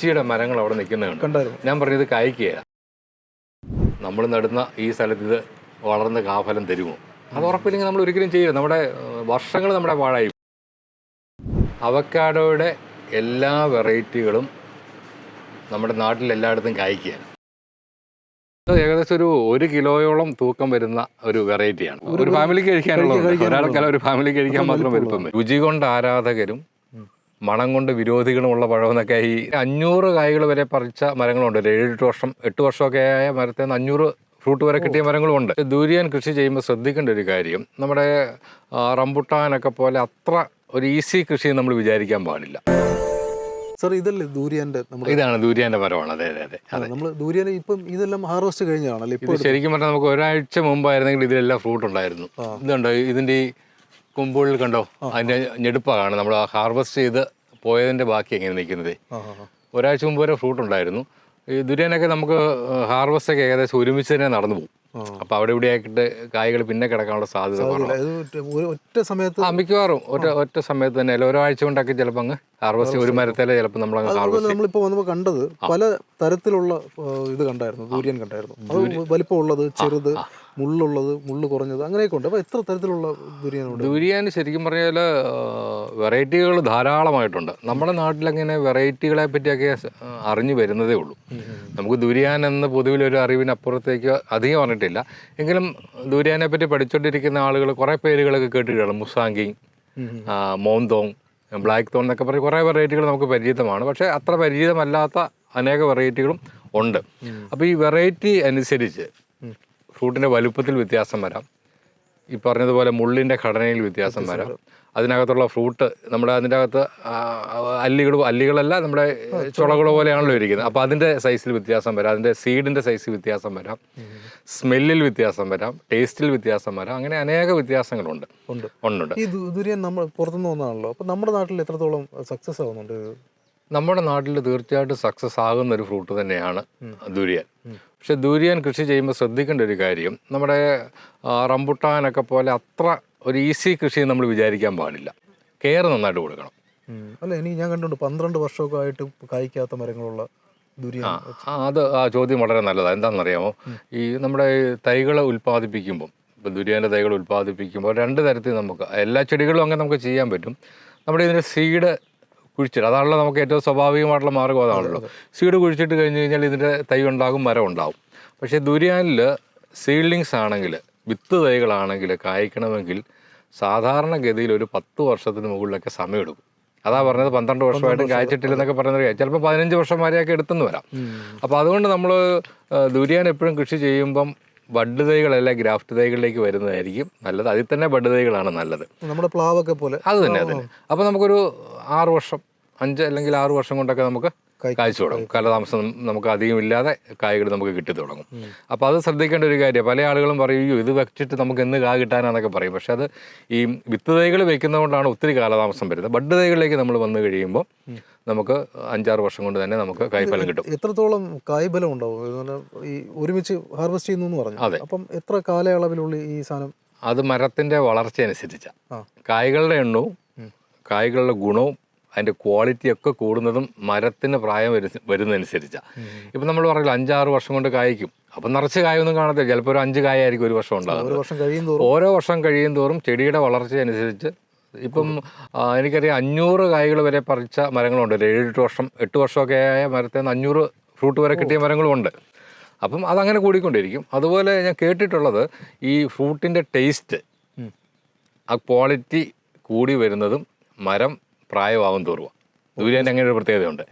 ലിച്ചിയുടെ മരങ്ങൾ അവിടെ നിൽക്കുന്നതാണ്. ഞാൻ പറഞ്ഞത് കായ്ക്കുകയാണ്. നമ്മൾ നടുന്ന ഈ സ്ഥലത്ത് ഇത് വളർന്ന് കാഫലം തരുമോ? അത് ഉറപ്പില്ലെങ്കിൽ നമ്മൾ ഒരിക്കലും ചെയ്യില്ല. നമ്മുടെ വർഷങ്ങൾ നമ്മുടെ പാഴായി. അവക്കാഡോയുടെ എല്ലാ വെറൈറ്റികളും നമ്മുടെ നാട്ടിൽ എല്ലായിടത്തും കായ്ക്കുകയാണ്. ഏകദേശം ഒരു കിലോയോളം തൂക്കം വരുന്ന ഒരു വെറൈറ്റിയാണ്. ഒരു ഫാമിലിക്ക് കഴിക്കാനുള്ളത്, ഒരാൾക്കല്ല ഒരു ഫാമിലിക്ക് കഴിക്കാൻ മാത്രം വലുപ്പം. രുചി കൊണ്ട് ആരാധകരും മണം കൊണ്ട് വിരോധികളുമുള്ള പഴമെന്നൊക്കെ ഈ 500 കായ്കൾ വരെ പറിച്ച മരങ്ങളുണ്ട്. 7-8 വർഷമൊക്കെ ആയ മരത്തിൽ നിന്ന് 500 ഫ്രൂട്ട് വരെ കിട്ടിയ മരങ്ങളുമുണ്ട്. ദൂരിയാൻ കൃഷി ചെയ്യുമ്പോൾ ശ്രദ്ധിക്കേണ്ട ഒരു കാര്യം, നമ്മുടെ റംബുട്ടാനൊക്കെ പോലെ അത്ര ഒരു ഈസി കൃഷി നമ്മൾ വിചാരിക്കാൻ പാടില്ല. സാർ, ഇതല്ലേ ദൂരിയാൻ്റെ? ഇതാണ് ദൂരിയാൻ്റെ മരമാണ്. അതെ അതെ അതെ അതെ. നമ്മൾ ദൂരിയാൻ ഇപ്പം ഇതെല്ലാം ഹാർവെസ്റ്റ് കഴിഞ്ഞാണല്ലോ. ഇപ്പോൾ ശരിക്കും പറഞ്ഞാൽ നമുക്ക് ഒരാഴ്ച മുമ്പായിരുന്നെങ്കിൽ ഇതിലെല്ലാം ഫ്രൂട്ട് ഉണ്ടായിരുന്നു. ഇതുണ്ടോ, ഇതിൻ്റെ ഈ കുമ്പുകളിൽ കണ്ടോ, അതിൻ്റെ ഞെടുപ്പാണ് നമ്മൾ ഹാർവെസ്റ്റ് ചെയ്ത് പോയതിൻ്റെ ബാക്കി എങ്ങനെ നിൽക്കുന്നത്. ഒരാഴ്ച മുമ്പ് വരെ ഫ്രൂട്ട് ഉണ്ടായിരുന്നു. ഈ ദുരിയാനൊക്കെ നമുക്ക് ഹാർവെസ്റ്റൊക്കെ ഏകദേശം ഒരുമിച്ച് തന്നെ നടന്നു പോകും. അപ്പോൾ അവിടെ ഇവിടെ ആക്കിയിട്ട് കായ്കൾ പിന്നെ കിടക്കാനുള്ള സാധ്യത ഒറ്റ സമയത്ത് മിക്കവാറും ഒറ്റ സമയത്ത് തന്നെ അല്ല, ഒരാഴ്ച കൊണ്ടൊക്കെ ചിലപ്പോൾ അങ്ങ് ഹാർവെസ്റ്റ് ഒരു മരത്തിലെ ചിലപ്പോൾ നമ്മൾ ഹാർവെസ്റ്റ്. നമ്മളിപ്പോൾ വന്നപ്പോൾ കണ്ടത് പല തരത്തിലുള്ള ഇത് കണ്ടായിരുന്നു, ദൂരിയാൻ കണ്ടായിരുന്നു. അത് വലിപ്പമുള്ളത്, ചെറുത്, മുള്ളുള്ളത്, മുള്ളു കുറഞ്ഞത്, അങ്ങനെയൊക്കെ ഉണ്ട്. അപ്പോൾ എത്ര തരത്തിലുള്ള ദുരിയാനുണ്ട്? ദുരിയാൻ ശരിക്കും പറഞ്ഞാൽ വെറൈറ്റികൾ ധാരാളമായിട്ടുണ്ട്. നമ്മുടെ നാട്ടിലങ്ങനെ വെറൈറ്റികളെ പറ്റിയൊക്കെ അറിഞ്ഞു വരുന്നതേ ഉള്ളൂ. നമുക്ക് ദുരിയാൻ എന്ന പൊതുവിലൊരു അറിവിനപ്പുറത്തേക്ക് അധികം പറഞ്ഞിട്ടില്ല. എങ്കിലും ദുരിയാനെ പറ്റി പഠിച്ചുകൊണ്ടിരിക്കുന്ന ആളുകൾ കുറേ പേരുകളൊക്കെ കേട്ടിട്ടാണ്. മുസാങ്കി, മോന്തോങ്, ബ്ലാക്ക് തോൺ എന്നൊക്കെ പറഞ്ഞ് കുറേ വെറൈറ്റികൾ നമുക്ക് പരിചിതമാണ്. പക്ഷേ അത്ര പരിചിതമല്ലാത്ത അനേക വെറൈറ്റികളും ഉണ്ട്. അപ്പോൾ ഈ വെറൈറ്റി അനുസരിച്ച് ഫ്രൂട്ടിൻ്റെ വലുപ്പത്തിൽ വ്യത്യാസം വരാം, ഈ പറഞ്ഞതുപോലെ മുള്ളിൻ്റെ ഘടനയിൽ വ്യത്യാസം വരാം, അതിനകത്തുള്ള ഫ്രൂട്ട് നമ്മുടെ അതിൻ്റെ അകത്ത് അല്ലികളല്ല നമ്മുടെ ചുളകൾ പോലെയാണല്ലോ ഇരിക്കുന്നത്. അപ്പോൾ അതിൻ്റെ സൈസിൽ വ്യത്യാസം വരാം, അതിൻ്റെ സീഡിൻ്റെ സൈസിൽ വ്യത്യാസം വരാം, സ്മെല്ലിൽ വ്യത്യാസം വരാം, ടേസ്റ്റിൽ വ്യത്യാസം വരാം. അങ്ങനെ അനേക വ്യത്യാസങ്ങളുണ്ട്. ഉണ്ട്. ഈ ദുരിയാൻ നമ്മൾ പുറത്തുനിന്ന് വന്നതാണല്ലോ. അപ്പോൾ നമ്മുടെ നാട്ടിൽ എത്രത്തോളം സക്സസ് ആവുന്നുണ്ട്? നമ്മുടെ നാട്ടിൽ തീർച്ചയായിട്ടും സക്സസ് ആകുന്ന ഒരു ഫ്രൂട്ട് തന്നെയാണ് ദുരിയാൻ. പക്ഷെ ദുരിയാൻ കൃഷി ചെയ്യുമ്പോൾ ശ്രദ്ധിക്കേണ്ട ഒരു കാര്യം, നമ്മുടെ റംബുട്ടാനൊക്കെ പോലെ അത്ര ഒരു ഈസി കൃഷി നമ്മൾ വിചാരിക്കാൻ പാടില്ല. കെയർ നന്നായിട്ട് കൊടുക്കണം. അല്ല, ഞാൻ കണ്ടുണ്ട് 12 വർഷമൊക്കെ ആയിട്ട് കായ്ക്കാത്ത മരങ്ങളുള്ള ദുരിയാൻ. അത് ആ ചോദ്യം വളരെ നല്ലതാണ്. എന്താണെന്നറിയാമോ, ഈ നമ്മുടെ തൈകൾ ഉൽപ്പാദിപ്പിക്കുമ്പം, ഇപ്പോൾ ദുരിയാൻ്റെ തൈകൾ ഉൽപ്പാദിപ്പിക്കുമ്പോൾ 2 തരത്തിൽ നമുക്ക് എല്ലാ ചെടികളും അങ്ങനെ നമുക്ക് ചെയ്യാൻ പറ്റും. നമ്മുടെ ഇതിൻ്റെ സീഡ് കുഴിച്ചിട്ട്, അതാണല്ലോ നമുക്ക് ഏറ്റവും സ്വാഭാവികമായിട്ടുള്ള മാർഗ്ഗം, അതാണല്ലോ. സീഡ് കുഴിച്ചിട്ട് കഴിഞ്ഞ് കഴിഞ്ഞാൽ ഇതിൻ്റെ തൈ ഉണ്ടാകും, മരം ഉണ്ടാകും. പക്ഷേ ദുരിയാനിൽ സീഡ്ലിങ്സ് ആണെങ്കിൽ, വിത്ത് തൈകളാണെങ്കിൽ കായ്ക്കണമെങ്കിൽ സാധാരണഗതിയിൽ ഒരു 10 വർഷത്തിന് മുകളിലൊക്കെ സമയമെടുക്കും. അതാ പറഞ്ഞത് 12 വർഷമായിട്ടും കായ്ച്ചിട്ടില്ലെന്നൊക്കെ പറയുന്നത്. ചിലപ്പോൾ 15 വർഷം വരെയൊക്കെ എടുത്തെന്ന് വരാം. അപ്പോൾ അതുകൊണ്ട് നമ്മൾ ദുരിയാൻ എപ്പോഴും കൃഷി ചെയ്യുമ്പം ബഡ് തൈകളല്ല ഗ്രാഫ്റ്റ് തൈകളിലേക്ക് വരുന്നതായിരിക്കും നല്ലത്. അതിൽ തന്നെ ബഡ് തൈകളാണ് നല്ലത്, നമ്മുടെ പ്ലാവൊക്കെ പോലെ. അത് തന്നെ. അപ്പോൾ നമുക്കൊരു 6 വർഷം, 5 അല്ലെങ്കിൽ 6 വർഷം കൊണ്ടൊക്കെ നമുക്ക് കായ്ച്ചു തുടങ്ങും. കാലതാമസം നമുക്ക് അധികം ഇല്ലാതെ കായ്കൾ നമുക്ക് കിട്ടി തുടങ്ങും. അപ്പോൾ അത് ശ്രദ്ധിക്കേണ്ട ഒരു കാര്യം. പല ആളുകളും പറയും ഇത് വെച്ചിട്ട് നമുക്ക് എന്ന് കായ കിട്ടാനാന്നൊക്കെ പറയും. പക്ഷെ അത് ഈ വിത്ത് തൈകൾ വെക്കുന്നതുകൊണ്ടാണ് ഒത്തിരി കാലതാമസം വരുന്നത്. ബഡ് തൈകളിലേക്ക് നമ്മൾ വന്നു കഴിയുമ്പോൾ നമുക്ക് 5-6 വർഷം കൊണ്ട് തന്നെ നമുക്ക് കായ്ഫലം കിട്ടും. എത്രത്തോളം കായ്ഫലം ഉണ്ടാവും ഈ ഒരുമിച്ച് ഹാർവെസ്റ്റ് ചെയ്യുന്നു എന്ന് പറഞ്ഞു? അതെ. അപ്പം എത്ര കാലയളവിലുള്ള ഈ സാധനം? അത് മരത്തിൻ്റെ വളർച്ച അനുസരിച്ചാണ്. കായ്കളുടെ എണ്ണവും കായ്കളുടെ ഗുണവും അതിൻ്റെ ക്വാളിറ്റിയൊക്കെ കൂടുന്നതും മരത്തിന് പ്രായം വരുന്നതനുസരിച്ചാണ്. ഇപ്പം നമ്മൾ പറയില്ല 5-6 വർഷം കൊണ്ട് കായ്ക്കും, അപ്പം നിറച്ച് കായൊന്നും കാണത്തില്ല. ചിലപ്പോൾ ഒരു 5 കായായിരിക്കും ഒരു വർഷം ഉണ്ടാകുന്നത്. ഓരോ വർഷം കഴിയും തോറും ചെടിയുടെ വളർച്ച അനുസരിച്ച് ഇപ്പം എനിക്കറിയാം 500 കായ്കൾ വരെ പറിച്ച മരങ്ങളുണ്ട്. 7-8 വർഷമൊക്കെ ആയ മരത്തിൽ നിന്ന് 500 ഫ്രൂട്ട് വരെ കിട്ടിയ മരങ്ങളുമുണ്ട്. അപ്പം അതങ്ങനെ കൂടിക്കൊണ്ടിരിക്കും. അതുപോലെ ഞാൻ കേട്ടിട്ടുള്ളത് ഈ ഫ്രൂട്ടിൻ്റെ ടേസ്റ്റ്, ആ ക്വാളിറ്റി കൂടി വരുന്നതും മരം പ്രായമാകും തോറുക. ദുരിയാൻ അങ്ങനെ ഒരു പ്രത്യേകതയുണ്ട്.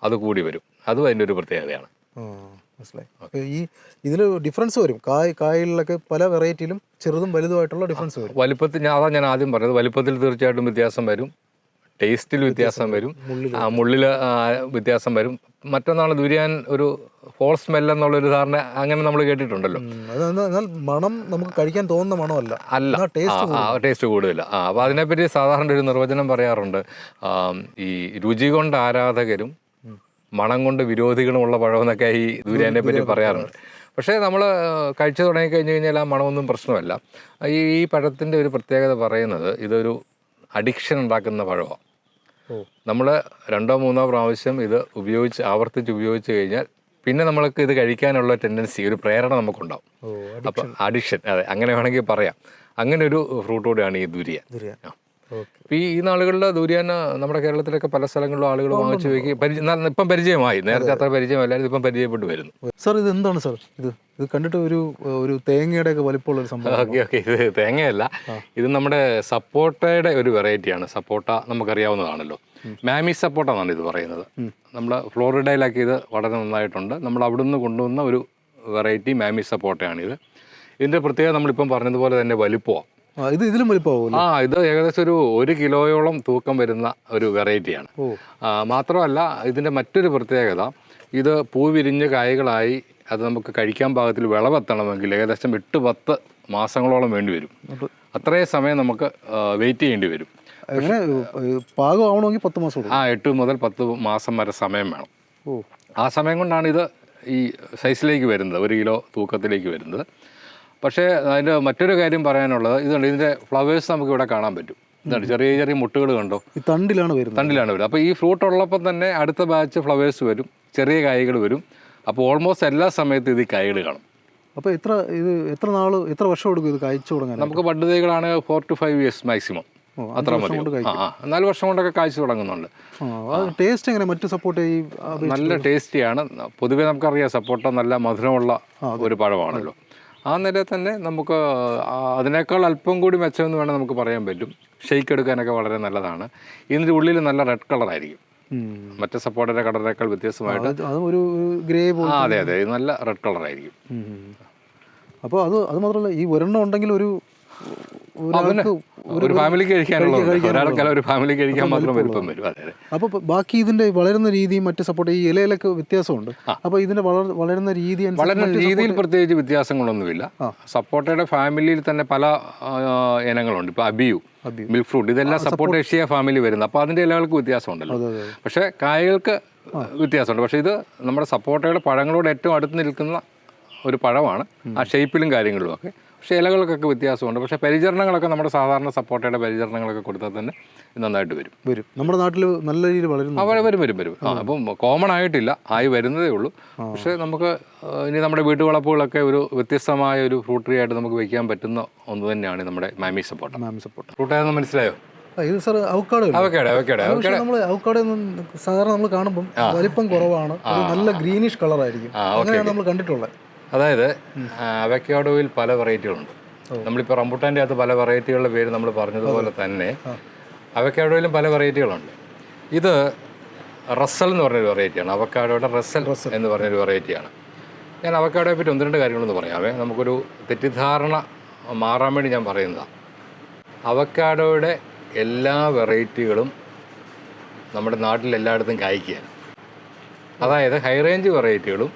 അത് കൂടി വരും. അതും അതിൻ്റെ ഒരു പ്രത്യേകതയാണ്. മനസ്സിലായി. ഈ ഇതിൽ ഡിഫറൻസ് വരും. കായലിലൊക്കെ പല വെറൈറ്റിയിലും ചെറുതും വലുതുമായിട്ടുള്ള ഡിഫറൻസ് വരും. വലിപ്പത്തിൽ ഞാൻ ആദ്യം പറഞ്ഞത്, വലിപ്പത്തിൽ തീർച്ചയായിട്ടും വ്യത്യാസം വരും, ടേസ്റ്റിൽ വ്യത്യാസം വരും, മുള്ളിൽ വ്യത്യാസം വരും. മറ്റൊന്നാണ് ദുരിയാൻ ഒരു ഫോൾ സ്മെൽ എന്നുള്ളൊരു ധാരണ അങ്ങനെ നമ്മൾ കേട്ടിട്ടുണ്ടല്ലോ. മണം നമുക്ക് കഴിക്കാൻ തോന്നുന്ന മണമല്ല, ടേസ്റ്റ് കൂടുതല. അപ്പോൾ അതിനെപ്പറ്റി സാധാരണ ഒരു നിർവചനം പറയാറുണ്ട്. ഈ രുചി കൊണ്ട് ആരാധകരും മണം കൊണ്ട് വിരോധികളുമുള്ള പഴമെന്നൊക്കെ ഈ ദുരിയാനെ പറ്റി പറയാറുണ്ട്. പക്ഷേ നമ്മൾ കഴിച്ചു തുടങ്ങിക്കഴിഞ്ഞ് കഴിഞ്ഞാൽ ആ മണമൊന്നും പ്രശ്നമല്ല. ഈ പഴത്തിൻ്റെ ഒരു പ്രത്യേകത പറയുന്നത് ഇതൊരു അഡിക്ഷൻ ഉണ്ടാക്കുന്ന പഴമാണ്. നമ്മൾ 2-3 പ്രാവശ്യം ഇത് ആവർത്തിച്ച് ഉപയോഗിച്ച് കഴിഞ്ഞാൽ പിന്നെ നമ്മൾക്ക് ഇത് കഴിക്കാനുള്ള ടെൻഡൻസി, ഒരു പ്രേരണ നമുക്കുണ്ടാവും. അപ്പം അഡിക്ഷൻ, അതെ, അങ്ങനെ വേണമെങ്കിൽ പറയാം. അങ്ങനെ ഒരു ഫ്രൂട്ട് കൂടിയാണ് ഈ ദുരിയാൻ. ഇപ്പം ഈ നാളുകളിൽ ദുരിയാൻ നമ്മുടെ കേരളത്തിലൊക്കെ പല സ്ഥലങ്ങളിലും ആളുകൾ വാങ്ങിച്ചു വയ്ക്കും. ഇപ്പം പരിചയമായി, നേരത്തെ അത്ര പരിചയമല്ലായിരുന്നു, ഇപ്പം പരിചയപ്പെട്ട് വരുന്നു. സാർ ഇത് എന്താണ് സാർ? ഇത് കണ്ടിട്ട് ഒരു തേങ്ങയുടെ ഒക്കെ വലിപ്പമുള്ള ഒരു സംഭവം. ഓക്കെ, ഇത് തേങ്ങയല്ല, ഇത് നമ്മുടെ സപ്പോട്ടയുടെ ഒരു വെറൈറ്റിയാണ്. സപ്പോട്ട നമുക്കറിയാവുന്നതാണല്ലോ, മാമി സപ്പോട്ട എന്നാണ് ഇത് പറയുന്നത്. നമ്മൾ ഫ്ലോറിഡയിലൊക്കെ ഇത് വളരെ നന്നായിട്ടുണ്ട്. നമ്മൾ അവിടുന്ന് കൊണ്ടുവന്ന ഒരു വെറൈറ്റി മാമി സപ്പോട്ടയാണിത്. ഇതിൻ്റെ പ്രത്യേകത നമ്മളിപ്പം പറഞ്ഞതുപോലെ തന്നെ വലിപ്പമാണ്. ഇതിലും വലിപ്പമാവും. ഇത് ഏകദേശം ഒരു 1 കിലോയോളം തൂക്കം വരുന്ന ഒരു വെറൈറ്റിയാണ്. മാത്രമല്ല ഇതിൻ്റെ മറ്റൊരു പ്രത്യേകത, ഇത് പൂ വിരിഞ്ഞ് കായ്കളായി അത് നമുക്ക് കഴിക്കാൻ പാകത്തിൽ വിളവെത്തണമെങ്കിൽ ഏകദേശം 8-10 മാസങ്ങളോളം വേണ്ടി വരും. അത്രയും സമയം നമുക്ക് വെയിറ്റ് ചെയ്യേണ്ടി വരും. പാകമാവണമെങ്കിൽ 10 മാസം. 8 മുതൽ 10 മാസം വരെ സമയം വേണം. ആ സമയം കൊണ്ടാണ് ഇത് ഈ സൈസിലേക്ക് വരുന്നത്, 1 കിലോ തൂക്കത്തിലേക്ക് വരുന്നത്. പക്ഷേ അതിൻ്റെ മറ്റൊരു കാര്യം പറയാനുള്ളത്, ഇതുണ്ട്, ഇതിൻ്റെ ഫ്ലവേഴ്സ് നമുക്ക് ഇവിടെ കാണാൻ പറ്റും. ഇതാണ് ചെറിയ ചെറിയ മുട്ടുകൾ കണ്ടോ, തണ്ടിലാണ് വരുന്നത്. അപ്പോൾ ഈ ഫ്രൂട്ട് ഉള്ളപ്പോൾ തന്നെ അടുത്ത ബാച്ച് ഫ്ലവേഴ്സ് വരും, ചെറിയ കായ്കൾ വരും. അപ്പോൾ ഓൾമോസ്റ്റ് എല്ലാ സമയത്തും ഇത് കായ്കൾ കാണും. അപ്പോൾ എത്ര വർഷം എടുക്കും ഇത് കായ്ച്ചു തുടങ്ങാൻ? നമുക്ക് ബഡ് തൈകളാണ് 4 to 5 years മാക്സിമം, അത്ര മതി. 4 വർഷം കൊണ്ടൊക്കെ കായ്ച്ചു തുടങ്ങുന്നുണ്ട്. ടേസ്റ്റ് എങ്ങനെ? മറ്റു സപ്പോർട്ട് നല്ല ടേസ്റ്റിയാണ്. പൊതുവേ നമുക്കറിയാം സപ്പോർട്ട നല്ല മധുരമുള്ള ഒരു പഴമാണല്ലോ. ആ നിലയിൽ തന്നെ നമുക്ക് അതിനേക്കാൾ അല്പം കൂടി മെച്ചമെന്ന് വേണം നമുക്ക് പറയാൻ പറ്റും. ഷെയ്ക്ക് എടുക്കാനൊക്കെ വളരെ നല്ലതാണ്. ഇതിൻ്റെ ഉള്ളിൽ നല്ല റെഡ് കളറായിരിക്കും, മറ്റേ സപ്പോർട്ടിൻ്റെ കളറിനേക്കാൾ വ്യത്യസ്തമായിട്ട്. അതെ, ഇത് നല്ല റെഡ് കളറായിരിക്കും. അപ്പോൾ അത് മാത്രമല്ല, ഈ ഒരെണ്ണം ഉണ്ടെങ്കിൽ ഒരു ഫാമിലിക്ക് കഴിക്കാനുള്ള ഒരു ഫാമിലി കഴിക്കാൻ മാത്രം വലുപ്പം വരും. അതെ. അപ്പോൾ ബാക്കി ഇതിന്റെ വളരുന്ന രീതിയും മറ്റു സപ്പോർട്ട്, ഈ ഇലയിലൊക്കെ വ്യത്യാസമുണ്ട്. അപ്പോൾ ഇതിന്റെ വളരുന്ന രീതിയിൽ പ്രത്യേകിച്ച് വ്യത്യാസങ്ങളൊന്നുമില്ല. സപ്പോർട്ടയുടെ ഫാമിലിയിൽ തന്നെ പല ഇനങ്ങളുണ്ട്. ഇപ്പോൾ അബിയു, മിൽക്ക് ഫ്രൂട്ട്, ഇതെല്ലാം സപ്പോർട്ടേഷ്യ ഫാമിലി വരുന്നത്. അപ്പോൾ അതിന്റെ ഇലകൾക്ക് വ്യത്യാസമുണ്ടല്ലോ, പക്ഷേ കായകൾക്ക് വ്യത്യാസമുണ്ട്. പക്ഷേ ഇത് നമ്മുടെ സപ്പോർട്ടയുടെ പഴങ്ങളോട് ഏറ്റവും അടുത്ത് നിൽക്കുന്ന ഒരു പഴമാണ്, ആ ഷേപ്പിലും കാര്യങ്ങളിലും ഒക്കെ. പക്ഷേ ഇലകൾക്കൊക്കെ വ്യത്യാസമുണ്ട്. പക്ഷേ പരിചരണങ്ങളൊക്കെ നമ്മുടെ സാധാരണ സപ്പോർട്ടയുടെ പരിചരണങ്ങളൊക്കെ കൊടുത്താൽ തന്നെ നന്നായിട്ട് വരും. നമ്മുടെ നാട്ടിൽ നല്ല രീതിയിൽ വരും. അപ്പം കോമൺ ആയിട്ടില്ല, ആയി വരുന്നതേ ഉള്ളൂ. പക്ഷേ നമുക്ക് ഇനി നമ്മുടെ വീട്ടുവളപ്പുകളൊക്കെ ഒരു വ്യത്യസ്തമായ ഒരു ഫ്രൂട്ട് ട്രീ ആയിട്ട് നമുക്ക് വയ്ക്കാൻ പറ്റുന്ന ഒന്ന് തന്നെയാണ് നമ്മുടെ മാമി സപ്പോട്ട. ഫ്രൂട്ടായെന്ന് മനസ്സിലായോ? ഇത് സാർ അവക്കാഡോ സാധാരണ നമ്മൾ കാണുമ്പോൾ വലിപ്പം കുറവാണ്, നല്ല ഗ്രീനിഷ് കളറായിരിക്കും, അങ്ങനെയാണ് നമ്മൾ കണ്ടിട്ടുള്ളത്. അതായത് അവക്കാഡോയിൽ പല വെറൈറ്റികളുണ്ട്. നമ്മളിപ്പോൾ റംബുട്ടാൻ്റെ അകത്ത് പല വെറൈറ്റികളുടെ പേര് നമ്മൾ പറഞ്ഞതുപോലെ തന്നെ അവക്കാഡോയിലും പല വെറൈറ്റികളുണ്ട്. ഇത് റസൽ എന്ന് പറഞ്ഞൊരു വെറൈറ്റിയാണ്. അവക്കാഡോയുടെ റസൽ എന്ന് പറഞ്ഞൊരു വെറൈറ്റിയാണ്. ഞാൻ അവക്കാഡോയെ പറ്റി 1-2 കാര്യങ്ങളൊന്ന് പറയാമേ. നമുക്കൊരു തെറ്റിദ്ധാരണ മാറാൻ വേണ്ടി ഞാൻ പറയുന്നതാണ്. അവക്കാഡോയുടെ എല്ലാ വെറൈറ്റികളും നമ്മുടെ നാട്ടിൽ എല്ലായിടത്തും കായ്ക്കുകയാണ്. അതായത് ഹൈ റേഞ്ച് വെറൈറ്റികളും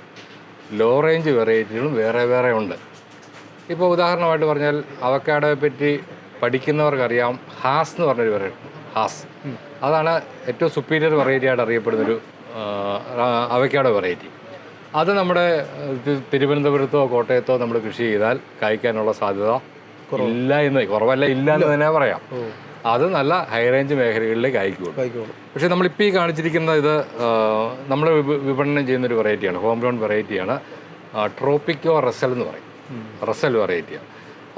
ലോ റേഞ്ച് വെറൈറ്റികളും വേറെ ഉണ്ട്. ഇപ്പോൾ ഉദാഹരണമായിട്ട് പറഞ്ഞാൽ അവക്കാഡോയെ പറ്റി പഠിക്കുന്നവർക്കറിയാം, ഹാസ് എന്ന് പറഞ്ഞൊരു വെറൈറ്റി. ഹാസ് അതാണ് ഏറ്റവും സുപ്പീരിയർ വെറൈറ്റി ആയിട്ട് അറിയപ്പെടുന്നൊരു അവക്കാഡോ വെറൈറ്റി. അത് നമ്മുടെ തിരുവനന്തപുരത്തോ കോട്ടയത്തോ നമ്മൾ കൃഷി ചെയ്താൽ കായ്ക്കാനുള്ള സാധ്യത ഇല്ല എന്ന് തന്നെ പറയാം. അത് നല്ല ഹൈ റേഞ്ച് മേഖലകളിലേക്ക് അയക്കുള്ളൂ. പക്ഷേ നമ്മളിപ്പോൾ ഈ കാണിച്ചിരിക്കുന്ന ഇത് നമ്മൾ വിപണനം ചെയ്യുന്നൊരു വെറൈറ്റിയാണ്, ഹോം ഗ്രൗണ്ട് വെറൈറ്റിയാണ്. ട്രോപ്പിക്കോ റസൽ എന്ന് പറയും, റസൽ വെറൈറ്റിയാണ്.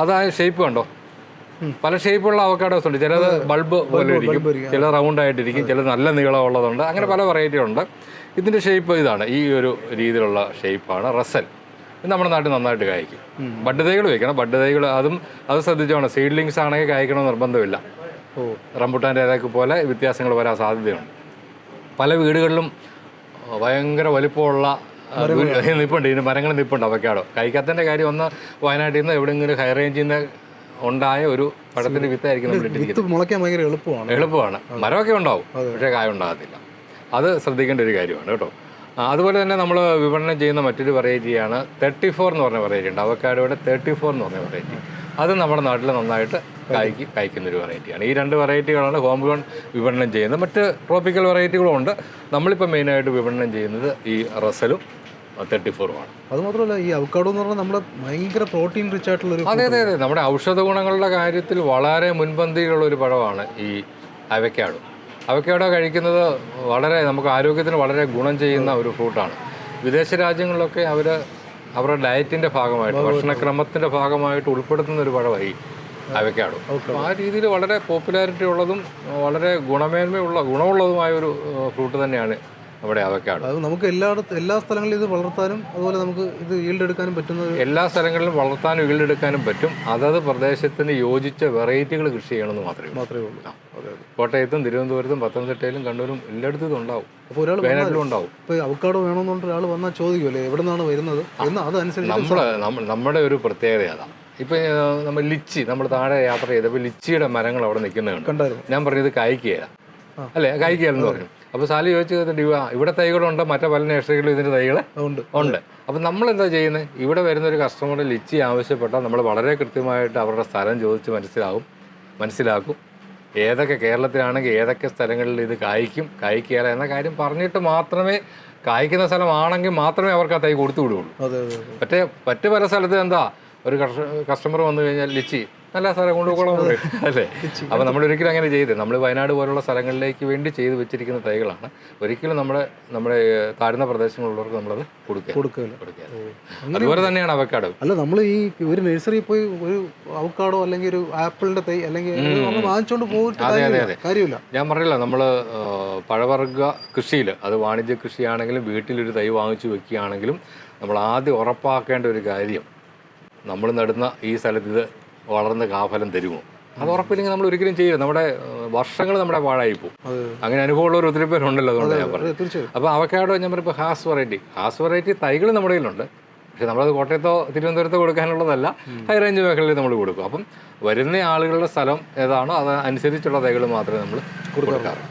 അത് ആ ഷേപ്പ് കണ്ടോ, പല ഷേപ്പുള്ള അവക്കാഡോസ് ഉണ്ട്. ചിലത് ബൾബ് പോലെ ഇരിക്കും, ചിലത് റൗണ്ട് ആയിട്ടിരിക്കും, ചിലത് നല്ല നീളമുള്ളതുണ്ട്. അങ്ങനെ പല വെറൈറ്റികളുണ്ട്. ഇതിൻ്റെ ഷേപ്പ് ഇതാണ്, ഈ ഒരു രീതിയിലുള്ള ഷേപ്പാണ് റസൽ. ഇത് നമ്മുടെ നാട്ടിൽ നന്നായിട്ട് കായ്ക്കും. ബഡ് തൈകൾ വയ്ക്കണം. ബഡ് തൈകൾ അത് ശ്രദ്ധിച്ചോണം. സീഡ്ലിങ്സ് ആണെങ്കിൽ കായ്ക്കണമെന്ന് നിർബന്ധമില്ല. റംബുട്ടാൻ്റെ ഏതൊക്കെ പോലെ വ്യത്യാസങ്ങൾ വരാൻ സാധ്യതയുണ്ട്. പല വീടുകളിലും ഭയങ്കര വലിപ്പമുള്ള നിപ്പുണ്ട്, ഇതിന് മരങ്ങൾ നിപ്പുണ്ട് അവക്കാഡോ. കഴിക്കാത്തതിൻ്റെ കാര്യം ഒന്ന് വയനാട്ടിൽ നിന്ന് എവിടെയെങ്കിലും ഹൈ റേഞ്ചിൽ നിന്ന് ഉണ്ടായ ഒരു പഴത്തിൻ്റെ വിത്തായിരിക്കും നമ്മൾ ഇട്ടിരിക്കുന്നത്. മുളയ്ക്കാൻ ഭയങ്കര എളുപ്പമാണ്. മരമൊക്കെ ഉണ്ടാവും, പക്ഷേ കായ ഉണ്ടാകത്തില്ല. അത് ശ്രദ്ധിക്കേണ്ട ഒരു കാര്യമാണ് കേട്ടോ. അതുപോലെ തന്നെ നമ്മൾ വിപണനം ചെയ്യുന്ന മറ്റൊരു വെറൈറ്റിയാണ് 34 എന്ന് പറഞ്ഞ വെറൈറ്റി ഉണ്ട്. അവക്കാഡോയുടെ 34 എന്ന് പറഞ്ഞ വെറൈറ്റി. അത് നമ്മുടെ നാട്ടിൽ നന്നായിട്ട് കായ്ക്കുന്നൊരു വെറൈറ്റിയാണ്. ഈ 2 വെറൈറ്റികളാണ് ഹോം ഗ്രൗണ്ട് വിപണനം ചെയ്യുന്നത്. മറ്റ് ട്രോപ്പിക്കൽ വെറൈറ്റികളും ഉണ്ട്. നമ്മളിപ്പോൾ മെയിനായിട്ട് വിപണനം ചെയ്യുന്നത് ഈ റസലും 34ഉമാണ്. അത് മാത്രമല്ല, ഈ അവക്കാഡോ എന്ന് പറഞ്ഞാൽ നമ്മുടെ ഭയങ്കര പ്രോട്ടീൻ റിച്ച് ആയിട്ടുള്ളൊരു, അതെ നമ്മുടെ ഔഷധ ഗുണങ്ങളുടെ കാര്യത്തിൽ വളരെ മുൻപന്തിയിലുള്ളൊരു പഴമാണ് ഈ അവക്കാഡോ. അവക്കാഡോ കഴിക്കുന്നത് വളരെ നമുക്ക് ആരോഗ്യത്തിന് വളരെ ഗുണം ചെയ്യുന്ന ഒരു ഫ്രൂട്ടാണ്. വിദേശ രാജ്യങ്ങളിലൊക്കെ അവരുടെ ഡയറ്റിൻ്റെ ഭാഗമായിട്ട് ഭക്ഷണക്രമത്തിൻ്റെ ഭാഗമായിട്ട് ഉൾപ്പെടുത്തുന്ന ഒരു പഴമായി അവക്കാഡോ. അപ്പോൾ ആ രീതിയിൽ വളരെ പോപ്പുലാരിറ്റി ഉള്ളതും വളരെ ഗുണമുള്ളതുമായ ഒരു ഫ്രൂട്ട് തന്നെയാണ് നമ്മുടെ അവക്കാഡോ. അത് നമുക്ക് എല്ലാ സ്ഥലങ്ങളിലും ഇത് വളർത്താനും അതുപോലെ നമുക്ക് ഇത് ഈൽഡ് എടുക്കാനും പറ്റുന്ന എല്ലാ സ്ഥലങ്ങളിലും വളർത്താനും ഈൽഡ് എടുക്കാനും പറ്റും. അതത് പ്രദേശത്തിന് യോജിച്ച വെറൈറ്റികൾ കൃഷി ചെയ്യണമെന്ന് മാത്രമേ ഉള്ളൂ. കോട്ടയത്തും തിരുവനന്തപുരത്തും പത്തനംതിട്ടയിലും കണ്ണൂരും എല്ലായിടത്തും ഇതുണ്ടാവും. അപ്പോൾ ഒരാൾ വയനാട്ടിലും ഉണ്ടാവും. ഇപ്പോൾ അവക്കാഡോ വേണമെന്നുണ്ട് ഒരാൾ വന്നാൽ ചോദിക്കുമല്ലേ എവിടെ നിന്നാണ് വരുന്നത് എന്ന്. അതനുസരിച്ച് നമ്മുടെ ഒരു പ്രത്യേകത അതാണ്. ഇപ്പം നമ്മൾ ലിച്ചി, നമ്മൾ താഴെ യാത്ര ചെയ്തപ്പോൾ ലിച്ചിയുടെ മരങ്ങൾ അവിടെ നിൽക്കുന്നത് ഞാൻ പറഞ്ഞത് കായ്ക്കുകയില്ല അല്ലേ, കായ്ക്കുകയെന്ന് പറഞ്ഞു. അപ്പോൾ സാലി ചോദിച്ചത് ഇവിടെ തൈകളുണ്ട്, മറ്റേ പല നഴ്സറികളിലും ഇതിൻ്റെ തൈകൾ ഉണ്ട്. അപ്പം നമ്മളെന്താ ചെയ്യുന്നത്, ഇവിടെ വരുന്നൊരു കസ്റ്റമർ ലിച്ചി ആവശ്യപ്പെട്ടാൽ നമ്മൾ വളരെ കൃത്യമായിട്ട് അവരുടെ സ്ഥലം ചോദിച്ച് മനസ്സിലാക്കും. ഏതൊക്കെ കേരളത്തിലാണെങ്കിൽ ഏതൊക്കെ സ്ഥലങ്ങളിൽ ഇത് കായ്ക്കുകയില്ല എന്ന കാര്യം പറഞ്ഞിട്ട് മാത്രമേ, കായ്ക്കുന്ന സ്ഥലമാണെങ്കിൽ മാത്രമേ അവർക്ക് ആ തൈ കൊടുത്തു വിടുകയുള്ളൂ. മറ്റു പല സ്ഥലത്ത് എന്താ ഒരു കസ്റ്റമർ വന്നു കഴിഞ്ഞാൽ ലിച്ചി നല്ല സ്ഥലം കൊണ്ടുപോകണം പറയും അല്ലേ. അപ്പോൾ നമ്മൾ ഒരിക്കലും അങ്ങനെ ചെയ്ത് നമ്മൾ വയനാട് പോലുള്ള സ്ഥലങ്ങളിലേക്ക് വേണ്ടി ചെയ്ത് വെച്ചിരിക്കുന്ന തൈകളാണ്. ഒരിക്കലും നമ്മുടെ താഴ്ന്ന പ്രദേശങ്ങളുള്ളവർക്ക് നമ്മളത് കൊടുക്കുക. അതുപോലെ തന്നെയാണ് അവക്കാഡോ. അല്ല, നമ്മൾ ഈ ഒരു നഴ്സറിയിൽ പോയി ഒരു അവക്കാഡോ അല്ലെങ്കിൽ ഒരു ആപ്പിളിന്റെ തൈ അല്ലെങ്കിൽ വാങ്ങിച്ചോണ്ട് പോയിട്ട് കാര്യമില്ല. ഞാൻ പറഞ്ഞില്ല, നമ്മൾ പഴവർഗ്ഗ കൃഷിയിൽ, അത് വാണിജ്യ കൃഷിയാണെങ്കിലും വീട്ടിലൊരു തൈ വാങ്ങിച്ചു വെക്കുകയാണെങ്കിലും നമ്മൾ ആദ്യം ഉറപ്പാക്കേണ്ട ഒരു കാര്യം, നമ്മൾ നടുന്ന ഈ സ്ഥലത്ത് ഇത് വളർന്ന് കാഫലം തരുമോ. അത് ഉറപ്പില്ലെങ്കിൽ നമ്മൾ ഒരിക്കലും ചെയ്യില്ല. നമ്മുടെ വർഷങ്ങൾ നമ്മുടെ പാഴായിപ്പോവും. അങ്ങനെ അനുഭവമുള്ളവർ ഒത്തിരി പേരുണ്ടല്ലോ, അതുകൊണ്ട് ഞാൻ പറഞ്ഞു. അപ്പോൾ അവക്കാഡോ ഞാൻ പറയുമ്പോൾ ഹാസ് വെറൈറ്റി തൈകൾ നമ്മുടെ കയ്യിലുണ്ട്. പക്ഷെ നമ്മളത് കോട്ടയത്തോ തിരുവനന്തപുരത്തോ കൊടുക്കാനുള്ളതല്ല, ഹൈ റേഞ്ച് മേഖലയിൽ നമ്മൾ കൊടുക്കും. അപ്പം വരുന്ന ആളുകളുടെ സ്ഥലം ഏതാണോ അത് അനുസരിച്ചുള്ള തൈകൾ മാത്രമേ നമ്മൾ കൊടുക്കാറ്.